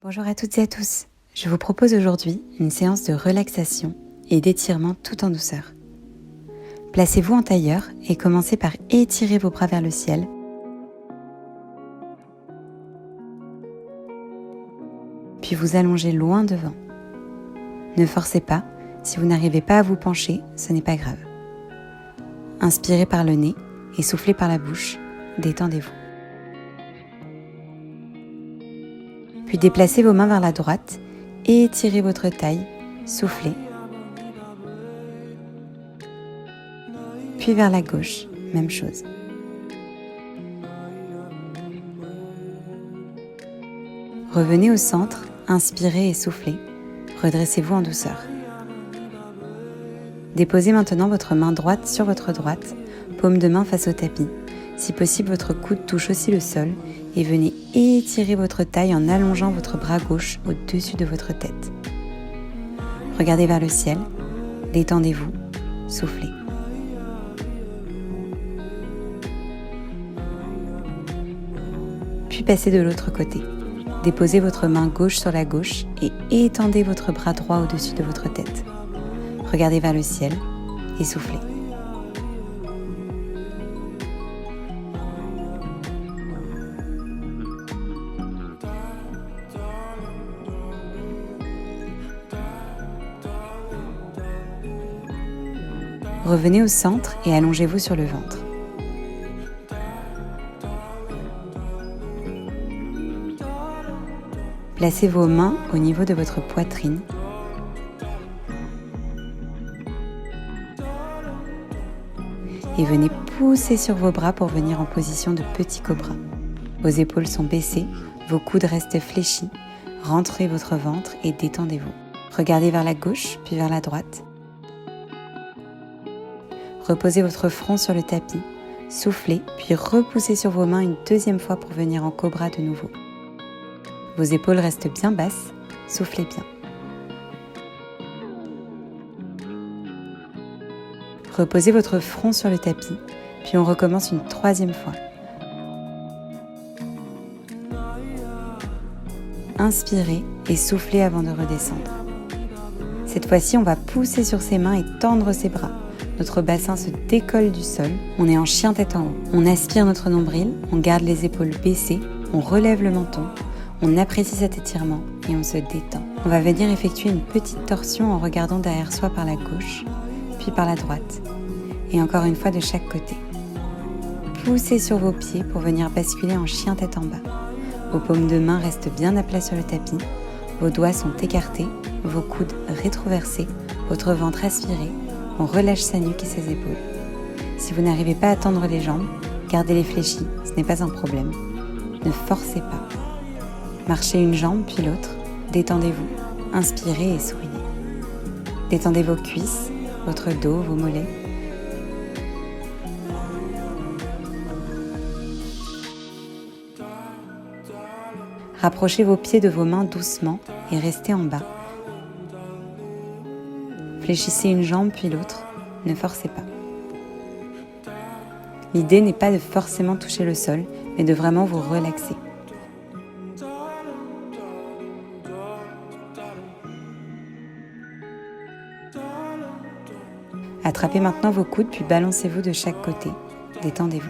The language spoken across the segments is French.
Bonjour à toutes et à tous, je vous propose aujourd'hui une séance de relaxation et d'étirement tout en douceur. Placez-vous en tailleur et commencez par étirer vos bras vers le ciel. Puis vous allongez loin devant. Ne forcez pas, si vous n'arrivez pas à vous pencher, ce n'est pas grave. Inspirez par le nez et soufflez par la bouche, détendez-vous. Puis déplacez vos mains vers la droite et étirez votre taille, soufflez. Puis vers la gauche, même chose. Revenez au centre, inspirez et soufflez. Redressez-vous en douceur. Déposez maintenant votre main droite sur votre droite, paume de main face au tapis. Si possible, votre coude touche aussi le sol et venez étirer votre taille en allongeant votre bras gauche au-dessus de votre tête. Regardez vers le ciel, détendez-vous, soufflez. Puis passez de l'autre côté. Déposez votre main gauche sur la gauche et étendez votre bras droit au-dessus de votre tête. Regardez vers le ciel et soufflez. Revenez au centre et allongez-vous sur le ventre. Placez vos mains au niveau de votre poitrine. Et venez pousser sur vos bras pour venir en position de petit cobra. Vos épaules sont baissées, vos coudes restent fléchis. Rentrez votre ventre et détendez-vous. Regardez vers la gauche puis vers la droite. Reposez votre front sur le tapis, soufflez, puis repoussez sur vos mains une deuxième fois pour venir en cobra de nouveau. Vos épaules restent bien basses, soufflez bien. Reposez votre front sur le tapis, puis on recommence une troisième fois. Inspirez et soufflez avant de redescendre. Cette fois-ci, on va pousser sur ses mains et tendre ses bras. Notre bassin se décolle du sol, on est en chien tête en haut. On aspire notre nombril, on garde les épaules baissées, on relève le menton, on apprécie cet étirement et on se détend. On va venir effectuer une petite torsion en regardant derrière soi par la gauche, puis par la droite, et encore une fois de chaque côté. Poussez sur vos pieds pour venir basculer en chien tête en bas. Vos paumes de main restent bien à plat sur le tapis, vos doigts sont écartés, vos coudes rétroversés, votre ventre aspiré. On relâche sa nuque et ses épaules. Si vous n'arrivez pas à tendre les jambes, gardez-les fléchies, ce n'est pas un problème. Ne forcez pas. Marchez une jambe puis l'autre, détendez-vous, inspirez et souriez. Détendez vos cuisses, votre dos, vos mollets. Rapprochez vos pieds de vos mains doucement et restez en bas. Fléchissez une jambe puis l'autre, ne forcez pas. L'idée n'est pas de forcément toucher le sol, mais de vraiment vous relaxer. Attrapez maintenant vos coudes puis balancez-vous de chaque côté, détendez-vous.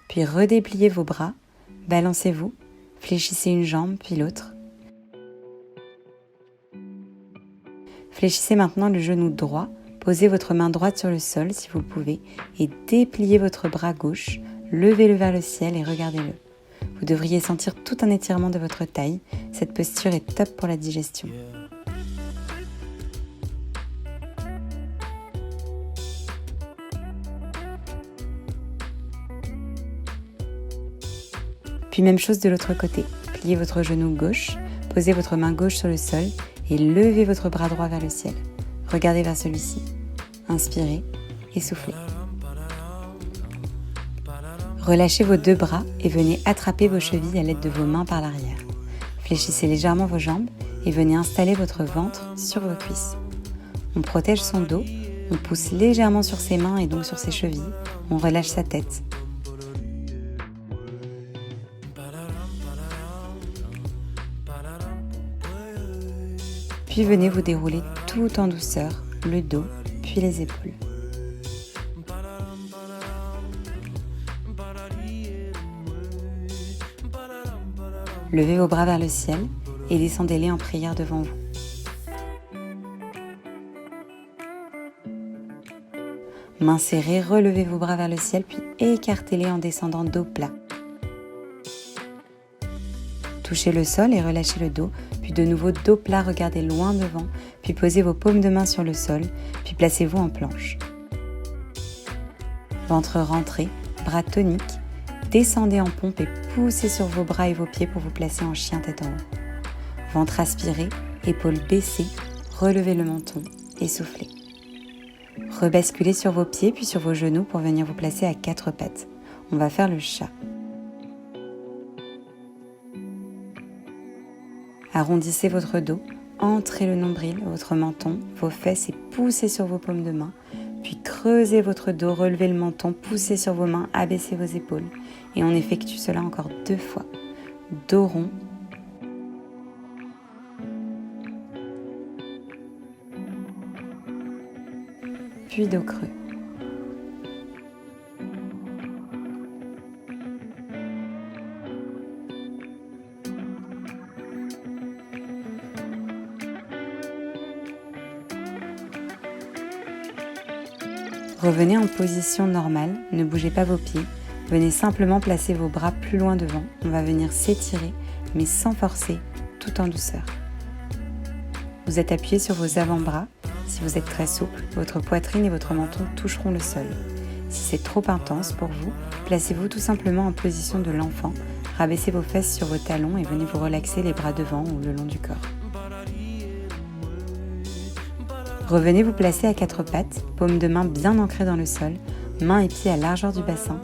Puis redépliez vos bras, balancez-vous. Fléchissez une jambe, puis l'autre. Fléchissez maintenant le genou droit, posez votre main droite sur le sol si vous le pouvez et dépliez votre bras gauche, levez-le vers le ciel et regardez-le. Vous devriez sentir tout un étirement de votre taille, cette posture est top pour la digestion. Puis même chose de l'autre côté, pliez votre genou gauche, posez votre main gauche sur le sol et levez votre bras droit vers le ciel. Regardez vers celui-ci, inspirez et soufflez. Relâchez vos deux bras et venez attraper vos chevilles à l'aide de vos mains par l'arrière. Fléchissez légèrement vos jambes et venez installer votre ventre sur vos cuisses. On protège son dos, on pousse légèrement sur ses mains et donc sur ses chevilles, on relâche sa tête. Puis venez vous dérouler tout en douceur, le dos, puis les épaules. Levez vos bras vers le ciel et descendez-les en prière devant vous. Mains serrées, relevez vos bras vers le ciel, puis écartez-les en descendant dos plat. Touchez le sol et relâchez le dos, puis de nouveau dos plat, regardez loin devant, puis posez vos paumes de main sur le sol, puis placez-vous en planche. Ventre rentré, bras toniques, descendez en pompe et poussez sur vos bras et vos pieds pour vous placer en chien tête en haut. Ventre aspiré, épaules baissées, relevez le menton et soufflez. Rebasculez sur vos pieds puis sur vos genoux pour venir vous placer à 4 pattes. On va faire le chat. Arrondissez votre dos, entrez le nombril, votre menton, vos fesses et poussez sur vos paumes de main. Puis creusez votre dos, relevez le menton, poussez sur vos mains, abaissez vos épaules. Et on effectue cela encore 2 fois. Dos rond. Puis dos creux. Revenez en position normale, ne bougez pas vos pieds. Venez simplement placer vos bras plus loin devant. On va venir s'étirer, mais sans forcer, tout en douceur. Vous êtes appuyé sur vos avant-bras. Si vous êtes très souple, votre poitrine et votre menton toucheront le sol. Si c'est trop intense pour vous, placez-vous tout simplement en position de l'enfant. Rabaissez vos fesses sur vos talons et venez vous relaxer les bras devant ou le long du corps. Revenez vous placer à 4 pattes, paumes de main bien ancrées dans le sol, mains et pieds à largeur du bassin.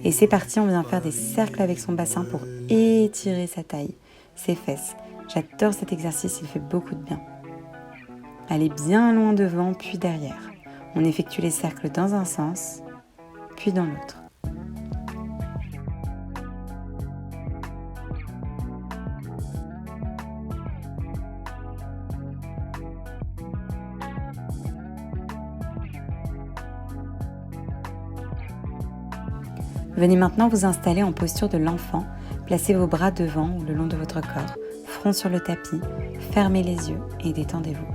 Et c'est parti, on vient faire des cercles avec son bassin pour étirer sa taille, ses fesses. J'adore cet exercice, il fait beaucoup de bien. Allez bien loin devant, puis derrière. On effectue les cercles dans un sens, puis dans l'autre. Venez maintenant vous installer en posture de l'enfant. Placez vos bras devant ou le long de votre corps, front sur le tapis, fermez les yeux et détendez-vous.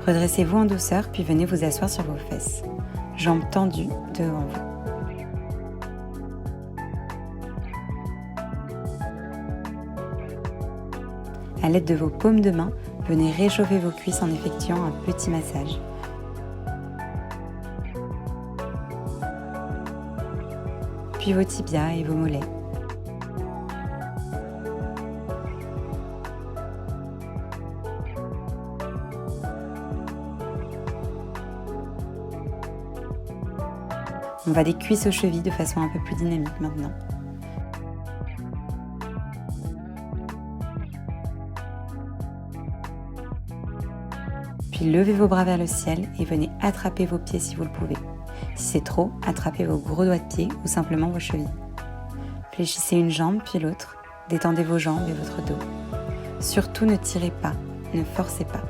Redressez-vous en douceur, puis venez vous asseoir sur vos fesses. Jambes tendues devant vous. À l'aide de vos paumes de main, venez réchauffer vos cuisses en effectuant un petit massage. Puis vos tibias et vos mollets. On va des cuisses aux chevilles de façon un peu plus dynamique maintenant. Puis levez vos bras vers le ciel et venez attraper vos pieds si vous le pouvez. Si c'est trop, attrapez vos gros doigts de pied ou simplement vos chevilles. Fléchissez une jambe puis l'autre, détendez vos jambes et votre dos. Surtout ne tirez pas, ne forcez pas.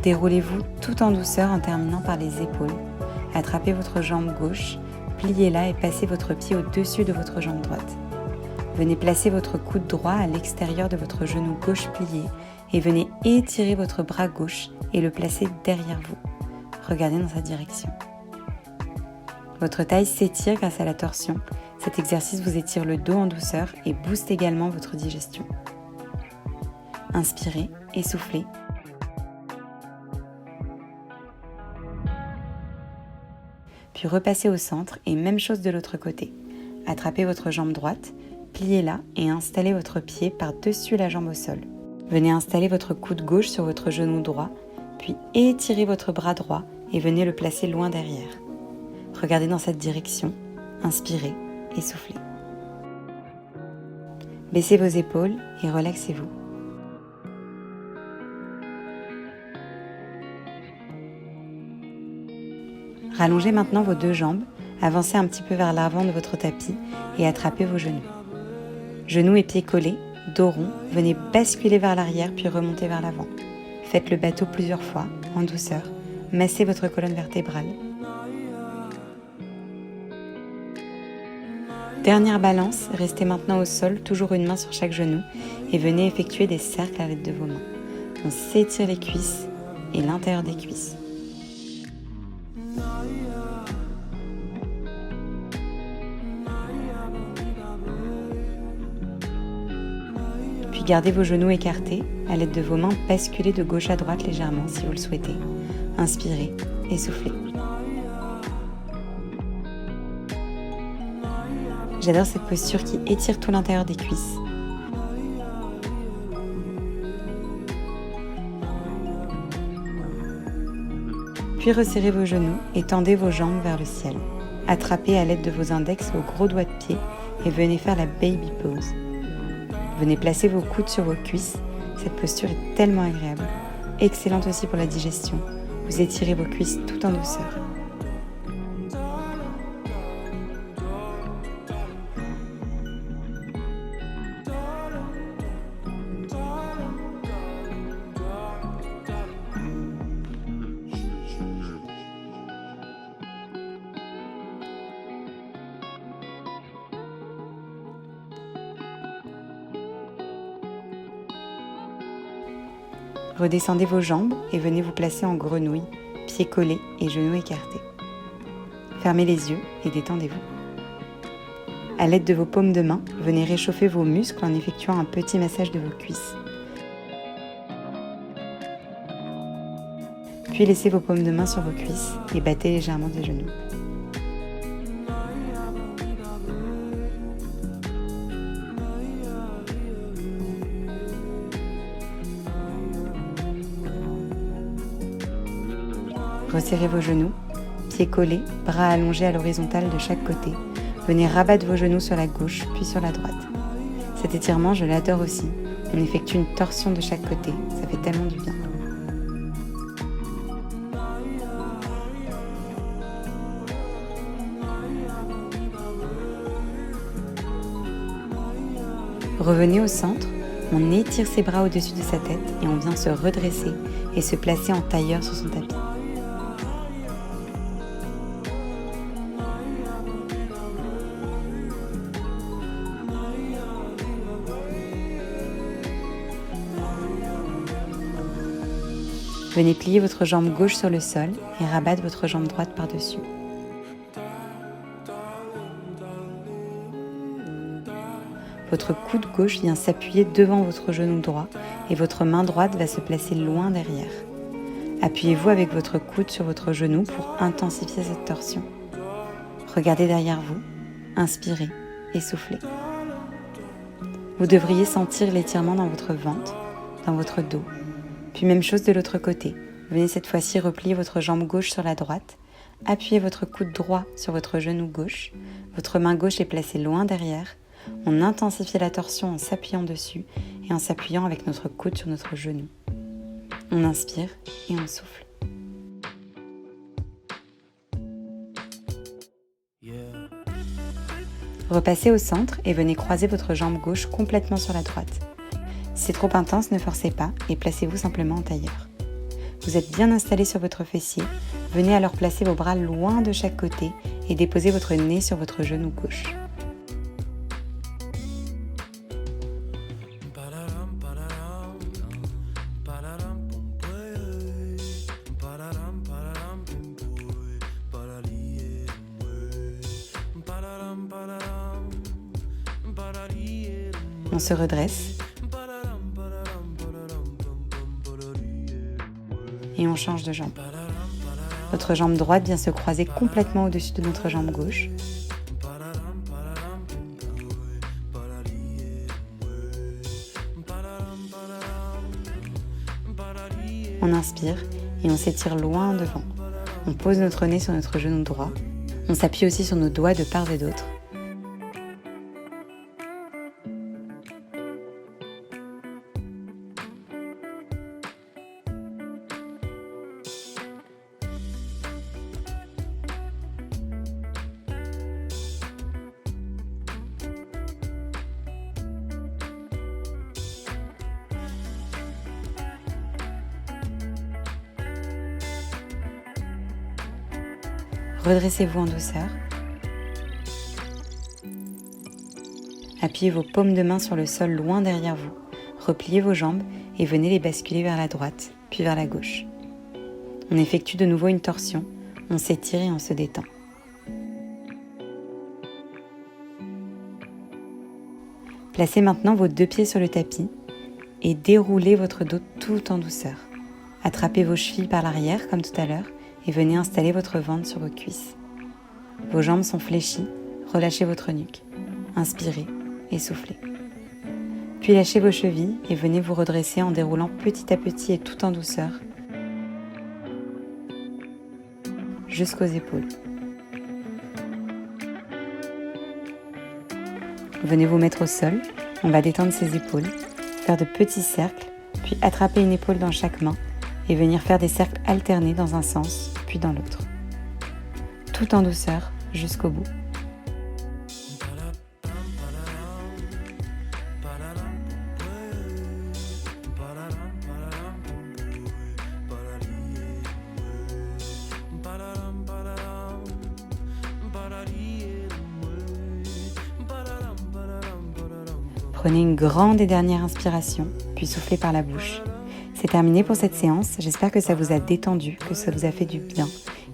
Déroulez-vous tout en douceur en terminant par les épaules. Attrapez votre jambe gauche, pliez-la et passez votre pied au-dessus de votre jambe droite. Venez placer votre coude droit à l'extérieur de votre genou gauche plié et venez étirer votre bras gauche et le placer derrière vous. Regardez dans sa direction. Votre taille s'étire grâce à la torsion. Cet exercice vous étire le dos en douceur et booste également votre digestion. Inspirez et soufflez. Puis repassez au centre et même chose de l'autre côté. Attrapez votre jambe droite, pliez-la et installez votre pied par-dessus la jambe au sol. Venez installer votre coude gauche sur votre genou droit, puis étirez votre bras droit et venez le placer loin derrière. Regardez dans cette direction, inspirez et soufflez. Baissez vos épaules et relaxez-vous. Rallongez maintenant vos deux jambes, avancez un petit peu vers l'avant de votre tapis et attrapez vos genoux. Genoux et pieds collés, dos rond, venez basculer vers l'arrière puis remonter vers l'avant. Faites le bateau plusieurs fois, en douceur, massez votre colonne vertébrale. Dernière balance, restez maintenant au sol, toujours une main sur chaque genou et venez effectuer des cercles à l'aide de vos mains. On s'étire les cuisses et l'intérieur des cuisses. Puis gardez vos genoux écartés, à l'aide de vos mains, basculez de gauche à droite légèrement si vous le souhaitez. Inspirez et soufflez. J'adore cette posture qui étire tout l'intérieur des cuisses. Puis resserrez vos genoux et tendez vos jambes vers le ciel. Attrapez à l'aide de vos index vos gros doigts de pied et venez faire la baby pose. Venez placer vos coudes sur vos cuisses. Cette posture est tellement agréable. Excellente aussi pour la digestion. Vous étirez vos cuisses tout en douceur. Redescendez vos jambes et venez vous placer en grenouille, pieds collés et genoux écartés. Fermez les yeux et détendez-vous. À l'aide de vos paumes de main, venez réchauffer vos muscles en effectuant un petit massage de vos cuisses. Puis laissez vos paumes de main sur vos cuisses et battez légèrement des genoux. Resserrez vos genoux, pieds collés, bras allongés à l'horizontale de chaque côté. Venez rabattre vos genoux sur la gauche puis sur la droite. Cet étirement, je l'adore aussi. On effectue une torsion de chaque côté, ça fait tellement du bien. Revenez au centre, on étire ses bras au-dessus de sa tête et on vient se redresser et se placer en tailleur sur son tapis. Venez plier votre jambe gauche sur le sol et rabattre votre jambe droite par-dessus. Votre coude gauche vient s'appuyer devant votre genou droit et votre main droite va se placer loin derrière. Appuyez-vous avec votre coude sur votre genou pour intensifier cette torsion. Regardez derrière vous, inspirez et soufflez. Vous devriez sentir l'étirement dans votre ventre, dans votre dos. Puis même chose de l'autre côté. Venez cette fois-ci replier votre jambe gauche sur la droite. Appuyez votre coude droit sur votre genou gauche. Votre main gauche est placée loin derrière. On intensifie la torsion en s'appuyant dessus et en s'appuyant avec notre coude sur notre genou. On inspire et on souffle. Repassez au centre et venez croiser votre jambe gauche complètement sur la droite. Si c'est trop intense, ne forcez pas et placez-vous simplement en tailleur. Vous êtes bien installé sur votre fessier, venez alors placer vos bras loin de chaque côté et déposez votre nez sur votre genou gauche. On se redresse. Et on change de jambe. Notre jambe droite vient se croiser complètement au-dessus de notre jambe gauche. On inspire et on s'étire loin devant. On pose notre nez sur notre genou droit. On s'appuie aussi sur nos doigts de part et d'autre. Redressez-vous en douceur. Appuyez vos paumes de main sur le sol loin derrière vous. Repliez vos jambes et venez les basculer vers la droite, puis vers la gauche. On effectue de nouveau une torsion. On s'étire et on se détend. Placez maintenant vos 2 pieds sur le tapis et déroulez votre dos tout en douceur. Attrapez vos chevilles par l'arrière comme tout à l'heure et venez installer votre ventre sur vos cuisses. Vos jambes sont fléchies, relâchez votre nuque. Inspirez et soufflez. Puis lâchez vos chevilles et venez vous redresser en déroulant petit à petit et tout en douceur jusqu'aux épaules. Venez vous mettre au sol, on va détendre ses épaules, faire de petits cercles, puis attraper une épaule dans chaque main et venir faire des cercles alternés dans un sens, puis dans l'autre. Tout en douceur, jusqu'au bout. Prenez une grande et dernière inspiration, puis soufflez par la bouche. C'est terminé pour cette séance, j'espère que ça vous a détendu, que ça vous a fait du bien.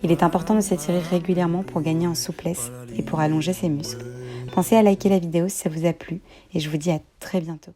Il est important de s'étirer régulièrement pour gagner en souplesse et pour allonger ses muscles. Pensez à liker la vidéo si ça vous a plu et je vous dis à très bientôt.